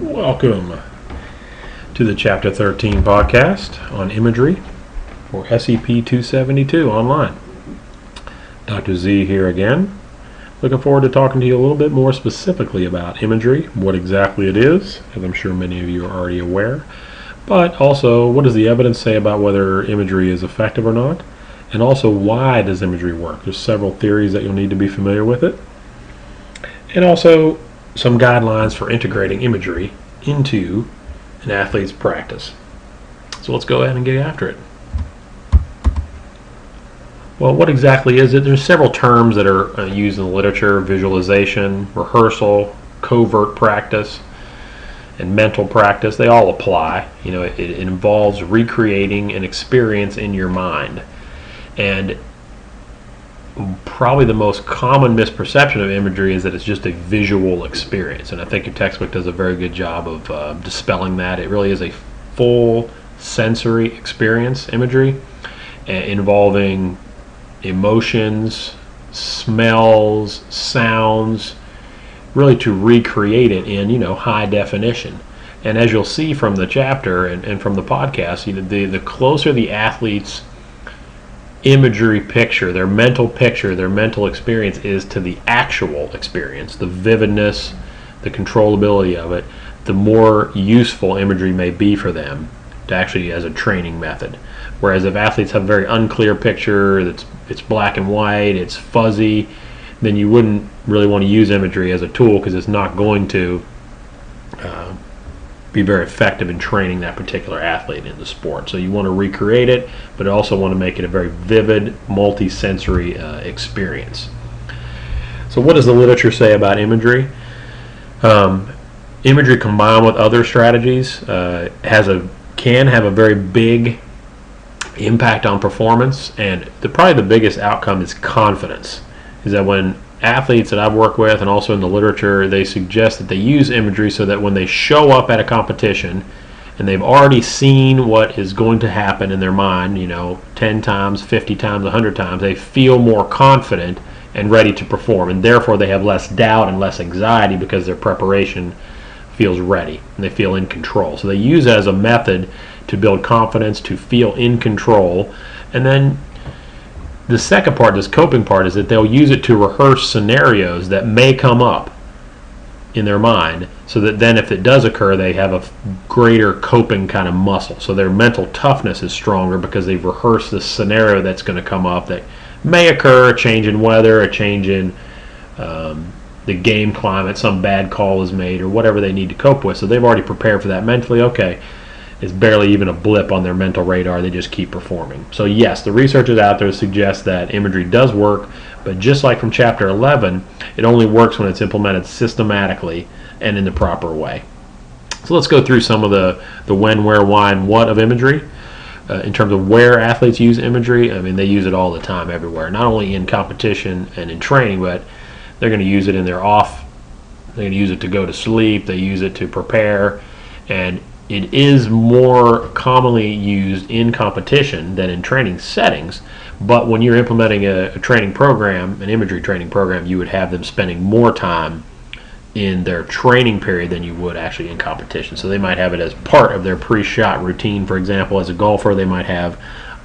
Welcome to the Chapter 13 podcast on imagery for SEP 272 online. Dr. Z here again. Looking forward to talking to you a little bit more specifically about imagery, what exactly it is, as I'm sure many of you are already aware, but also what does the evidence say about whether imagery is effective or not, and also why does imagery work. There's several theories that you'll need to be familiar with it, and also some guidelines for integrating imagery into an athlete's practice. So let's go ahead and get after it. Well, what exactly is it? There's several terms that are used in the literature: visualization, rehearsal, covert practice, and mental practice. They all apply. It involves recreating an experience in your mind. And probably the most common misperception of imagery is that it's just a visual experience, and I think your textbook does a very good job of dispelling that. It really is a full sensory experience, imagery, involving emotions, smells, sounds, really to recreate it in high definition. And as you'll see from the chapter and from the podcast, the closer the athletes imagery picture, their mental experience is to the actual experience, the vividness, the controllability of it, the more useful imagery may be for them to actually as a training method. Whereas if athletes have a very unclear picture, it's black and white, it's fuzzy, then you wouldn't really want to use imagery as a tool, because it's not going to be very effective in training that particular athlete in the sport. So you want to recreate it, but also want to make it a very vivid, multi-sensory experience. So what does the literature say about imagery? Imagery combined with other strategies can have a very big impact on performance, and probably the biggest outcome is confidence. Is that when athletes that I've worked with, and also in the literature, they suggest that they use imagery so that when they show up at a competition and they've already seen what is going to happen in their mind, 10 times, 50 times, 100 times, they feel more confident and ready to perform, and therefore they have less doubt and less anxiety because their preparation feels ready and they feel in control. So they use it as a method to build confidence, to feel in control. And then the second part, this coping part, is that they'll use it to rehearse scenarios that may come up in their mind, so that then if it does occur, they have a greater coping kind of muscle. So their mental toughness is stronger because they've rehearsed this scenario that's going to come up that may occur: a change in weather, a change in the game climate, some bad call is made, or whatever they need to cope with. So they've already prepared for that mentally. Okay, it's barely even a blip on their mental radar. They just keep performing. So yes, the research is out there to suggest that imagery does work, but just like from Chapter 11, it only works when it's implemented systematically and in the proper way. So let's go through some of the when, where, why, and what of imagery. In terms of where athletes use imagery, they use it all the time, everywhere. Not only in competition and in training, but they're going to use it in their off. They're going to use it to go to sleep. They use it to prepare, and it is more commonly used in competition than in training settings. But when you're implementing a training program, an imagery training program, you would have them spending more time in their training period than you would actually in competition. So they might have it as part of their pre-shot routine. For example, as a golfer, they might have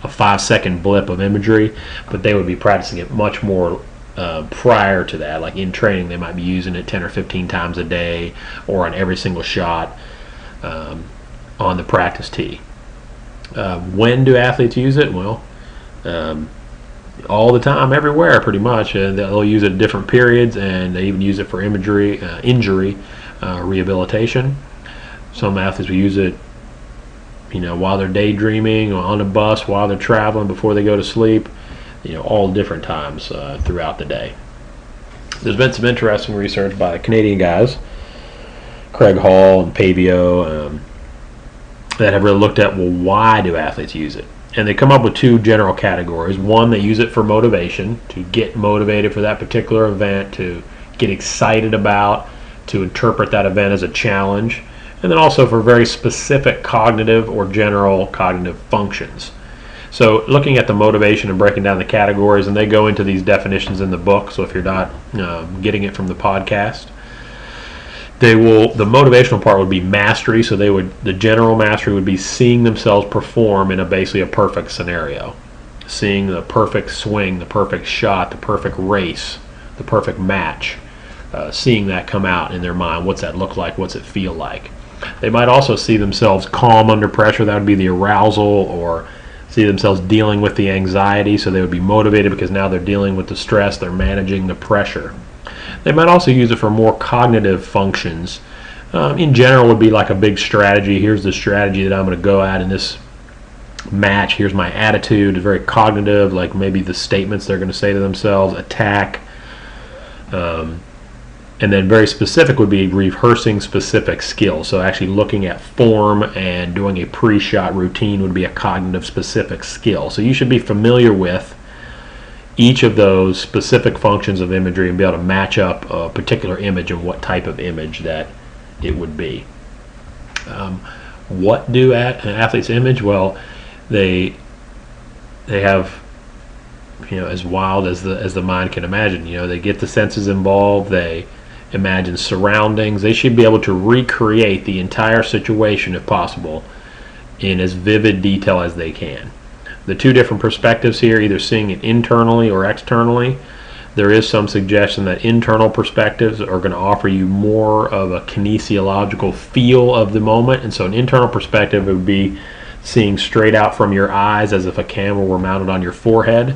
a 5-second blip of imagery, but they would be practicing it much more prior to that. Like in training, they might be using it 10 or 15 times a day, or on every single shot on the practice tee. When do athletes use it? Well, all the time, everywhere, pretty much. They'll use it at different periods, and they even use it for injury rehabilitation. Some athletes will use it, while they're daydreaming, or on a bus, while they're traveling, before they go to sleep. All different times throughout the day. There's been some interesting research by Canadian guys, Craig Hall and Pavio, that have really looked at, well, why do athletes use it? And they come up with two general categories. One, they use it for motivation, to get motivated for that particular event, to get excited about, to interpret that event as a challenge, and then also for very specific cognitive or general cognitive functions. So looking at the motivation and breaking down the categories, and they go into these definitions in the book, so if you're not getting it from the podcast, The motivational part would be mastery. So the general mastery would be seeing themselves perform in basically a perfect scenario, seeing the perfect swing, the perfect shot, the perfect race, the perfect match, seeing that come out in their mind. What's that look like? What's it feel like? They might also see themselves calm under pressure. That would be the arousal, or see themselves dealing with the anxiety. So they would be motivated because now they're dealing with the stress, they're managing the pressure. They might also use it for more cognitive functions. In general, would be like a big strategy. Here's the strategy that I'm going to go at in this match. Here's my attitude. It's very cognitive, like maybe the statements they're going to say to themselves, attack. And then very specific would be rehearsing specific skills. So actually looking at form and doing a pre-shot routine would be a cognitive specific skill. So you should be familiar with each of those specific functions of imagery and be able to match up a particular image and what type of image that it would be. What do athletes image? Well, they have, as wild as the mind can imagine. They get the senses involved. They imagine surroundings. They should be able to recreate the entire situation, if possible, in as vivid detail as they can. The two different perspectives here, either seeing it internally or externally, there is some suggestion that internal perspectives are going to offer you more of a kinesiological feel of the moment. And so an internal perspective would be seeing straight out from your eyes as if a camera were mounted on your forehead.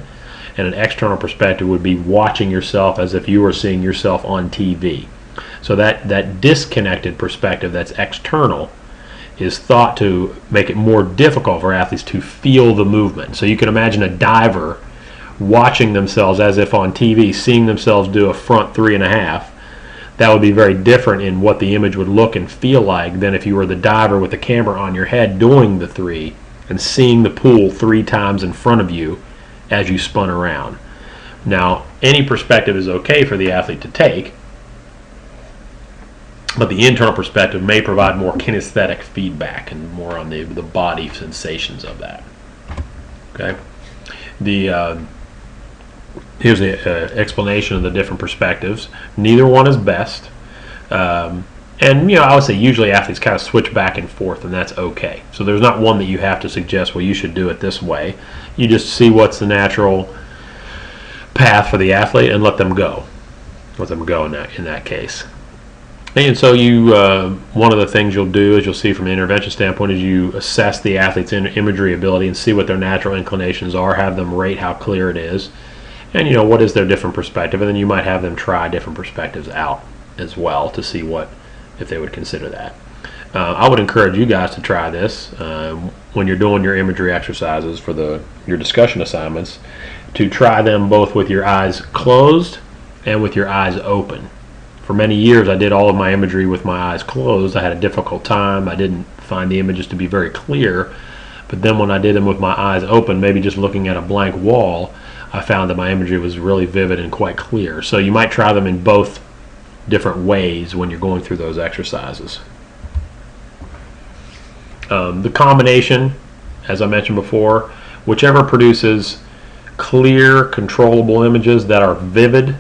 And an external perspective would be watching yourself as if you were seeing yourself on TV. So that disconnected perspective that's external is thought to make it more difficult for athletes to feel the movement. So you can imagine a diver watching themselves as if on TV, seeing themselves do a front 3.5. That would be very different in what the image would look and feel like than if you were the diver with the camera on your head doing the 3 and seeing the pool 3 times in front of you as you spun around. Now, any perspective is okay for the athlete to take, but the internal perspective may provide more kinesthetic feedback and more on the body sensations of that. Okay. Here's the explanation of the different perspectives. Neither one is best. And I would say usually athletes kind of switch back and forth, and that's okay. So there's not one that you have to suggest, well, you should do it this way. You just see what's the natural path for the athlete and let them go. Let them go in that case. And so one of the things you'll do, as you'll see from an intervention standpoint, is you assess the athlete's imagery ability and see what their natural inclinations are, have them rate how clear it is, and what is their different perspective, and then you might have them try different perspectives out as well to see if they would consider that. I would encourage you guys to try this when you're doing your imagery exercises for your discussion assignments, to try them both with your eyes closed and with your eyes open. For many years, I did all of my imagery with my eyes closed. I had a difficult time. I didn't find the images to be very clear. But then when I did them with my eyes open, maybe just looking at a blank wall, I found that my imagery was really vivid and quite clear. So you might try them in both different ways when you're going through those exercises. The combination, as I mentioned before, whichever produces clear, controllable images that are vivid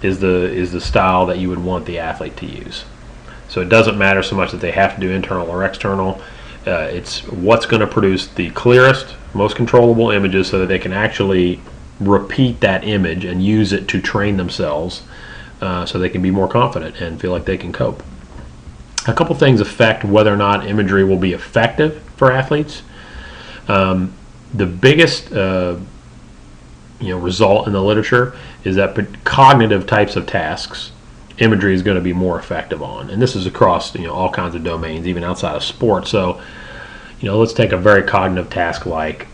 is the style that you would want the athlete to use. So it doesn't matter so much that they have to do internal or external. It's what's going to produce the clearest, most controllable images so that they can actually repeat that image and use it to train themselves so they can be more confident and feel like they can cope. A couple things affect whether or not imagery will be effective for athletes. The biggest result in the literature is that cognitive types of tasks, imagery is going to be more effective on, and this is across all kinds of domains, even outside of sports. So, let's take a very cognitive task like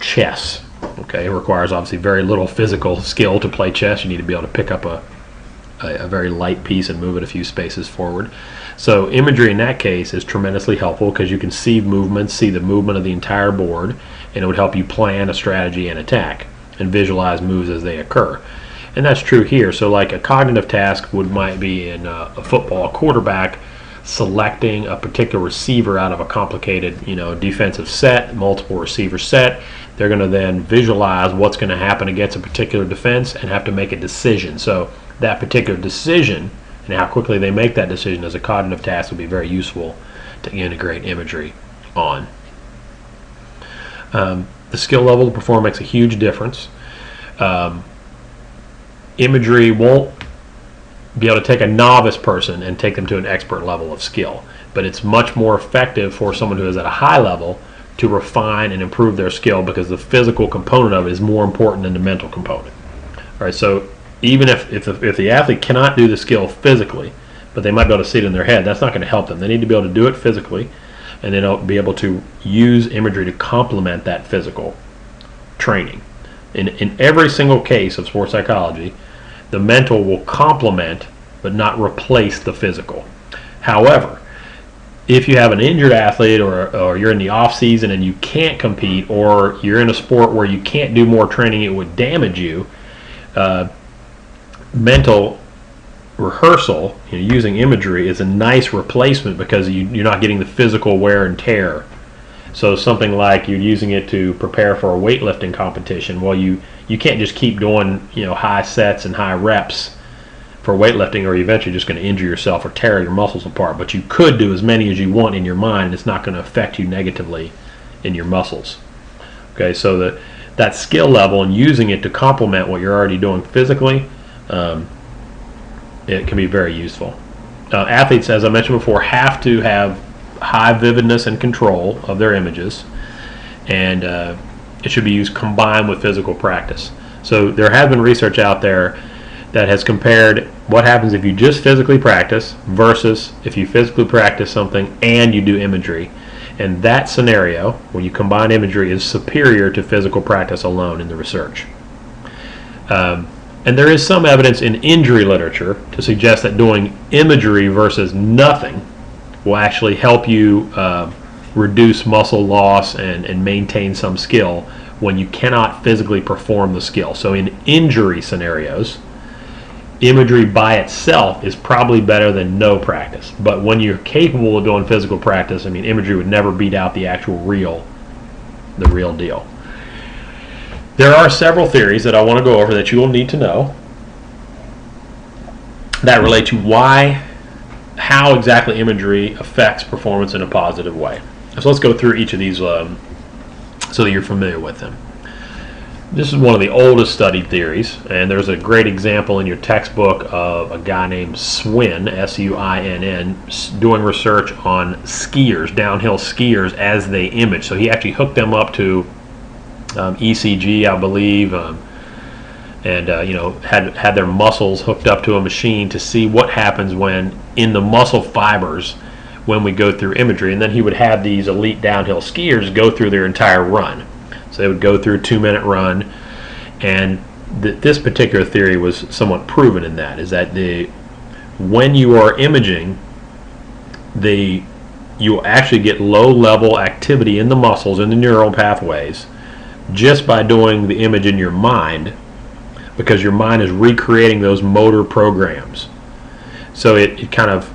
chess. Okay, it requires obviously very little physical skill to play chess. You need to be able to pick up a very light piece and move it a few spaces forward. So imagery in that case is tremendously helpful because you can see movements, see the movement of the entire board, and it would help you plan a strategy and attack and visualize moves as they occur. And that's true here. So like a cognitive task might be in a football quarterback selecting a particular receiver out of a complicated defensive set, multiple receiver set. They're going to then visualize what's going to happen against a particular defense and have to make a decision. So that particular decision and how quickly they make that decision as a cognitive task would be very useful to integrate imagery on. The skill level to perform makes a huge difference. Imagery won't be able to take a novice person and take them to an expert level of skill, but it's much more effective for someone who is at a high level to refine and improve their skill, because the physical component of it is more important than the mental component. All right, so even if the athlete cannot do the skill physically, but they might be able to see it in their head, that's not going to help them. They need to be able to do it physically, and then they'll be able to use imagery to complement that physical training. In every single case of sports psychology, the mental will complement but not replace the physical. However, if you have an injured athlete, or you're in the off season and you can't compete, or you're in a sport where you can't do more training, it would damage you, mental rehearsal, using imagery, is a nice replacement, because you're not getting the physical wear and tear. So something like you're using it to prepare for a weightlifting competition. Well, you can't just keep doing high sets and high reps for weightlifting, or you're eventually just going to injure yourself or tear your muscles apart. But you could do as many as you want in your mind, and it's not going to affect you negatively in your muscles. Okay, so that skill level and using it to complement what you're already doing physically, it can be very useful. Athletes, as I mentioned before, have to have high vividness and control of their images, and it should be used combined with physical practice. So there has been research out there that has compared what happens if you just physically practice versus if you physically practice something and you do imagery. And that scenario, when you combine imagery, is superior to physical practice alone in the research. And there is some evidence in injury literature to suggest that doing imagery versus nothing will actually help you reduce muscle loss and maintain some skill when you cannot physically perform the skill. So in injury scenarios, imagery by itself is probably better than no practice. But when you're capable of doing physical practice, imagery would never beat out the real deal. There are several theories that I want to go over that you will need to know that relate to how exactly imagery affects performance in a positive way. So let's go through each of these so that you're familiar with them. This is one of the oldest studied theories, and there's a great example in your textbook of a guy named Swinn, S-U-I-N-N, doing research on skiers, downhill skiers, as they image. So he actually hooked them up to ECG, I believe, and had their muscles hooked up to a machine to see what happens when in the muscle fibers when we go through imagery. And then he would have these elite downhill skiers go through their entire run. So they would go through a 2-minute run, and this particular theory was somewhat proven in that, is that when you are imaging, you actually get low-level activity in the muscles, in the neural pathways, just by doing the image in your mind, because your mind is recreating those motor programs. So it kind of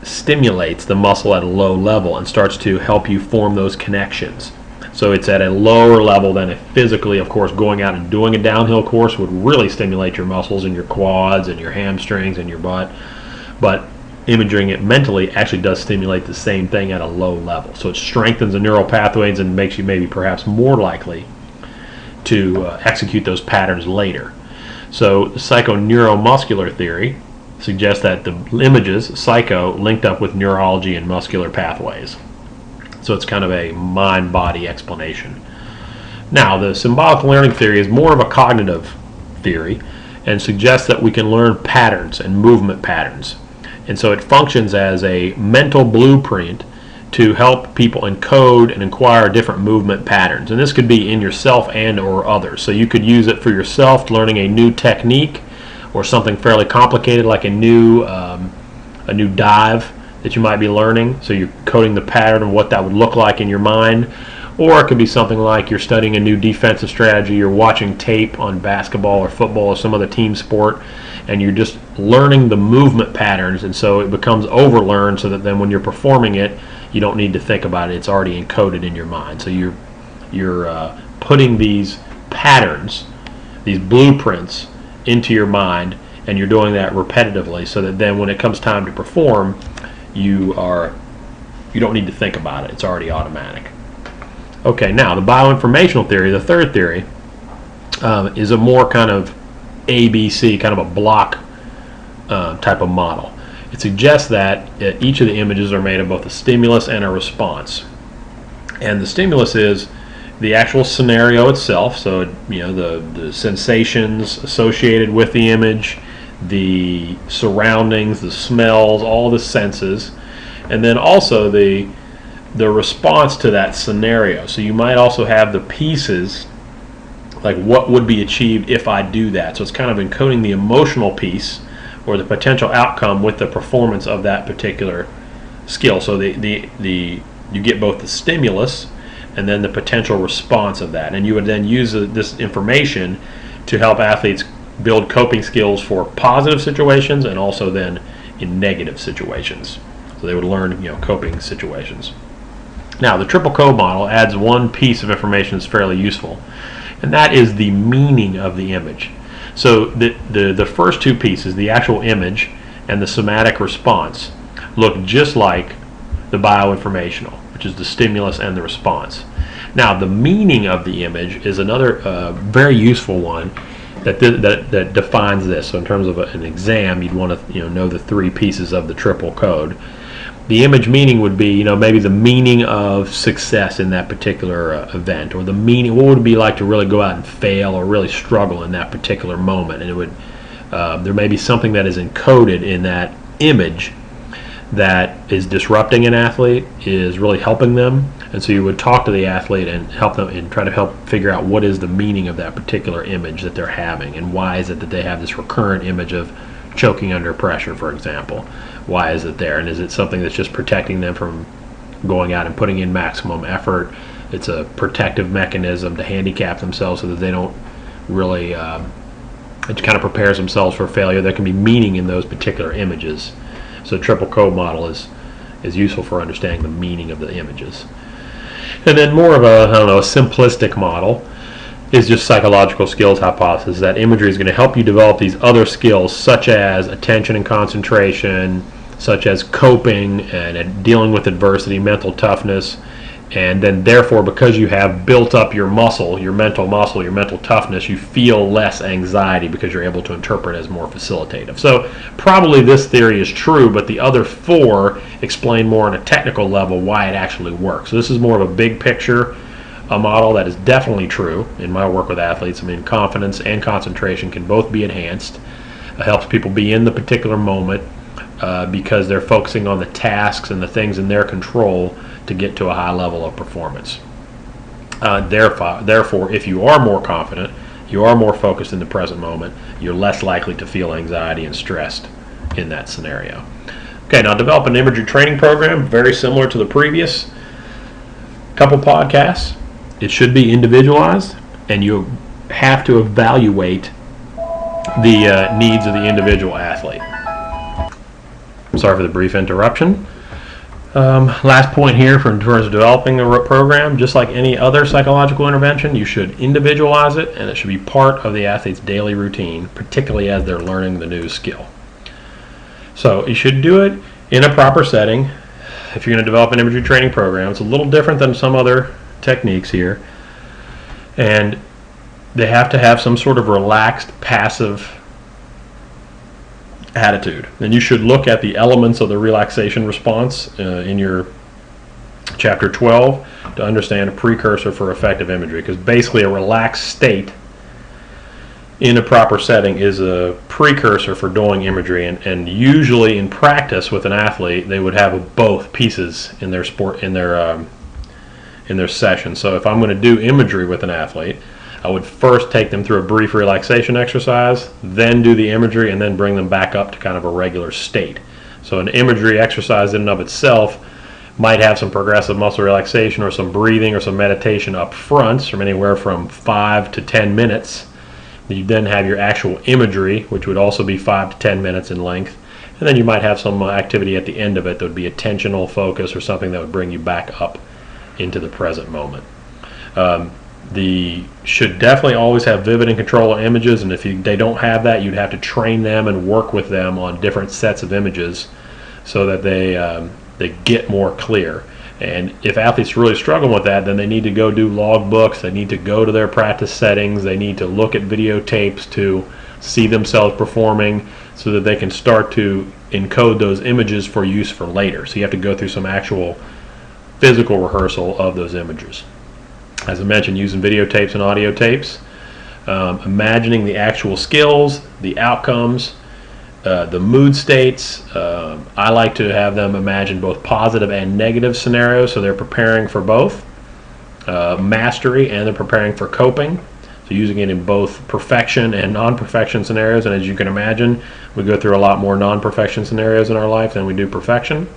stimulates the muscle at a low level and starts to help you form those connections. So it's at a lower level than if physically, of course, going out and doing a downhill course would really stimulate your muscles and your quads and your hamstrings and your butt. But imaging it mentally actually does stimulate the same thing at a low level. So it strengthens the neural pathways and makes you maybe perhaps more likely to execute those patterns later. So the psychoneuromuscular theory suggests that the images, psycho, linked up with neurology and muscular pathways. So it's kind of a mind-body explanation. Now, the symbolic learning theory is more of a cognitive theory and suggests that we can learn patterns and movement patterns. And so it functions as a mental blueprint to help people encode and acquire different movement patterns. And this could be in yourself and or others. So you could use it for yourself, learning a new technique or something fairly complicated like a new dive that you might be learning. So you're coding the pattern of what that would look like in your mind. Or it could be something like you're studying a new defensive strategy, you're watching tape on basketball or football or some other team sport, and you're just learning the movement patterns, and so it becomes overlearned so that then when you're performing it, you don't need to think about it. It's already encoded in your mind. So you're putting these patterns, these blueprints into your mind, and you're doing that repetitively, so that then when it comes time to perform, you don't need to think about it. It's already automatic. Okay, now the bioinformational theory, the third theory, is a more kind of ABC, kind of a block type of model. It suggests that each of the images are made of both a stimulus and a response. And the stimulus is the actual scenario itself, so the sensations associated with the image, the surroundings, the smells, all the senses, and then also the response to that scenario. So you might also have the pieces, like what would be achieved if I do that. So it's kind of encoding the emotional piece or the potential outcome with the performance of that particular skill. So you get both the stimulus and then the potential response of that. And you would then use this information to help athletes build coping skills for positive situations and also then in negative situations. So they would learn coping situations. Now the triple code model adds one piece of information that's fairly useful, and that is the meaning of the image. So the first two pieces, the actual image and the somatic response, look just like the bioinformational, which is the stimulus and the response. Now the meaning of the image is another very useful one that defines this. So in terms of an exam, you'd want to know the three pieces of the triple code. The image meaning would be, maybe the meaning of success in that particular event, or the meaning, what would it be like to really go out and fail or really struggle in that particular moment. And it would, there may be something that is encoded in that image that is disrupting an athlete, is really helping them, and so you would talk to the athlete and help them and try to help figure out what is the meaning of that particular image that they're having, and why is it that they have this recurrent image of choking under pressure, for example. Why is it there? And is it something that's just protecting them from going out and putting in maximum effort? It's a protective mechanism to handicap themselves so that they don't really, it kind of prepares themselves for failure. There can be meaning in those particular images. So triple code model is useful for understanding the meaning of the images. And then more of a simplistic model is just psychological skills hypothesis, that imagery is going to help you develop these other skills such as attention and concentration, such as coping and dealing with adversity, mental toughness, and then therefore because you have built up your mental toughness, you feel less anxiety because you're able to interpret as more facilitative. So probably this theory is true, but the other four explain more on a technical level why it actually works. So this is more of a big picture a model that is definitely true in my work with athletes. I mean, confidence and concentration can both be enhanced. It helps people be in the particular moment because they're focusing on the tasks and the things in their control to get to a high level of performance. Therefore, if you are more confident, you are more focused in the present moment, you're less likely to feel anxiety and stressed in that scenario. Okay, now develop an imagery training program, very similar to the previous couple podcasts. It should be individualized, and you have to evaluate the needs of the individual athlete. Sorry for the brief interruption. Last point here in terms of developing the program, just like any other psychological intervention, you should individualize it, and it should be part of the athlete's daily routine, particularly as they're learning the new skill. So you should do it in a proper setting. If you're going to develop an imagery training program, it's a little different than some other techniques here, and they have to have some sort of relaxed, passive attitude. And you should look at the elements of the relaxation response in your Chapter 12 to understand a precursor for effective imagery, because basically a relaxed state in a proper setting is a precursor for doing imagery, and usually in practice with an athlete they would have both pieces in their sport, in their session. So if I'm going to do imagery with an athlete, I would first take them through a brief relaxation exercise, then do the imagery, and then bring them back up to kind of a regular state. So an imagery exercise in and of itself might have some progressive muscle relaxation or some breathing or some meditation up front, from anywhere from 5 to 10 minutes. You then have your actual imagery, which would also be 5 to 10 minutes in length. And then you might have some activity at the end of it that would be attentional focus or something that would bring you back up into the present moment. should definitely always have vivid and controller images, and if they don't have that, you'd have to train them and work with them on different sets of images so that they get more clear. And if athletes really struggle with that, then they need to go do log books, they need to go to their practice settings, they need to look at videotapes to see themselves performing so that they can start to encode those images for use for later. So you have to go through some actual physical rehearsal of those images. As I mentioned, using videotapes and audio tapes, imagining the actual skills, the outcomes, the mood states. I like to have them imagine both positive and negative scenarios, so they're preparing for both mastery, and they're preparing for coping. So using it in both perfection and non-perfection scenarios. And as you can imagine, we go through a lot more non-perfection scenarios in our life than we do perfection.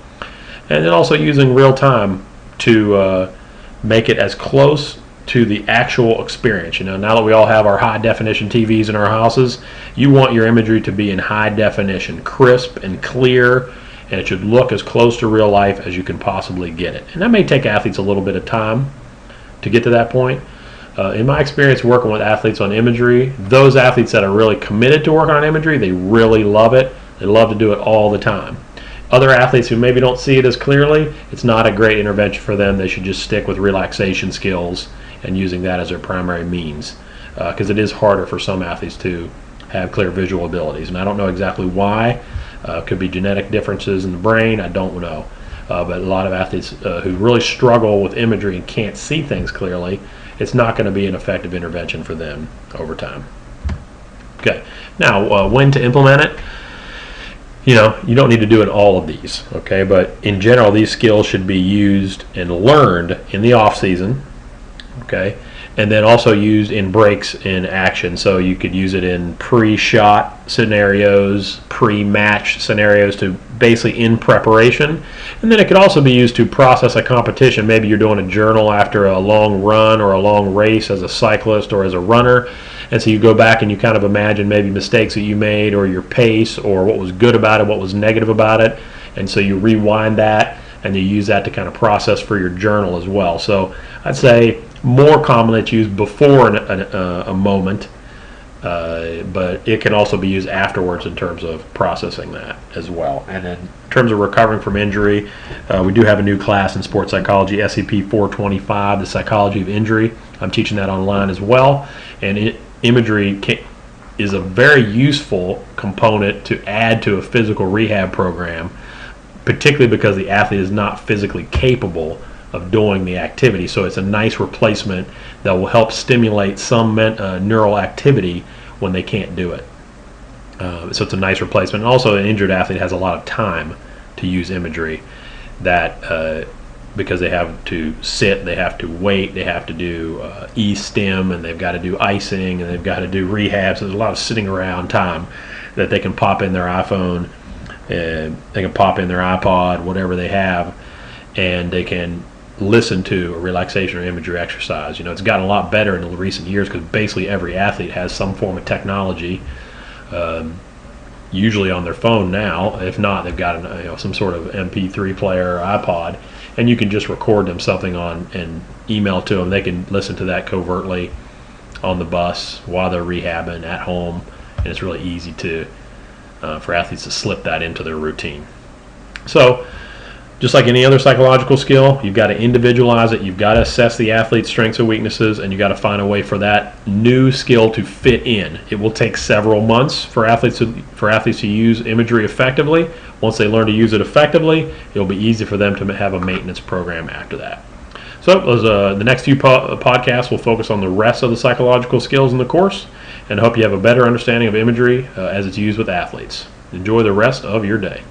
And then also using real time to make it as close to the actual experience. Now that we all have our high definition TVs in our houses, you want your imagery to be in high definition, crisp and clear, and it should look as close to real life as you can possibly get it. And that may take athletes a little bit of time to get to that point. In my experience working with athletes on imagery, those athletes that are really committed to working on imagery, they really love it. They love to do it all the time. Other athletes who maybe don't see it as clearly, it's not a great intervention for them. They should just stick with relaxation skills and using that as their primary means, because it is harder for some athletes to have clear visual abilities. And I don't know exactly why. Could be genetic differences in the brain, I don't know. But a lot of athletes who really struggle with imagery and can't see things clearly, it's not going to be an effective intervention for them over time. Okay, now when to implement it? You don't need to do it in all of these, okay? But in general, these skills should be used and learned in the off season, okay? And then also used in breaks in action. So you could use it in pre-shot scenarios, pre-match scenarios, to basically in preparation. And then it could also be used to process a competition. Maybe you're doing a journal after a long run or a long race as a cyclist or as a runner. And so you go back and you kind of imagine maybe mistakes that you made, or your pace, or what was good about it, what was negative about it. And so you rewind that and you use that to kind of process for your journal as well. So I'd say more commonly it's used before a moment, but it can also be used afterwards in terms of processing that as well. And then in terms of recovering from injury, we do have a new class in sports psychology, SEP 425, the psychology of injury. I'm teaching that online as well. And imagery is a very useful component to add to a physical rehab program, particularly because the athlete is not physically capable of doing the activity. So it's a nice replacement that will help stimulate some neural activity when they can't do it. So it's a nice replacement. And also, an injured athlete has a lot of time to use imagery, that because they have to sit, they have to wait, they have to do e-stim, and they've got to do icing, and they've got to do rehab. So there's a lot of sitting around time that they can pop in their iPhone, they can pop in their iPod, whatever they have, and they can listen to a relaxation or imagery exercise. It's gotten a lot better in the recent years because basically every athlete has some form of technology, usually on their phone now. If not, they've got some sort of MP3 player or iPod, and you can just record them something on and email to them. They can listen to that covertly on the bus while they're rehabbing at home, and it's really easy for athletes to slip that into their routine. So just like any other psychological skill, you've got to individualize it. You've got to assess the athlete's strengths and weaknesses, and you've got to find a way for that new skill to fit in. It will take several months for athletes to use imagery effectively. Once they learn to use it effectively, it'll be easy for them to have a maintenance program after that. So the next few podcasts will focus on the rest of the psychological skills in the course, and I hope you have a better understanding of imagery as it's used with athletes. Enjoy the rest of your day.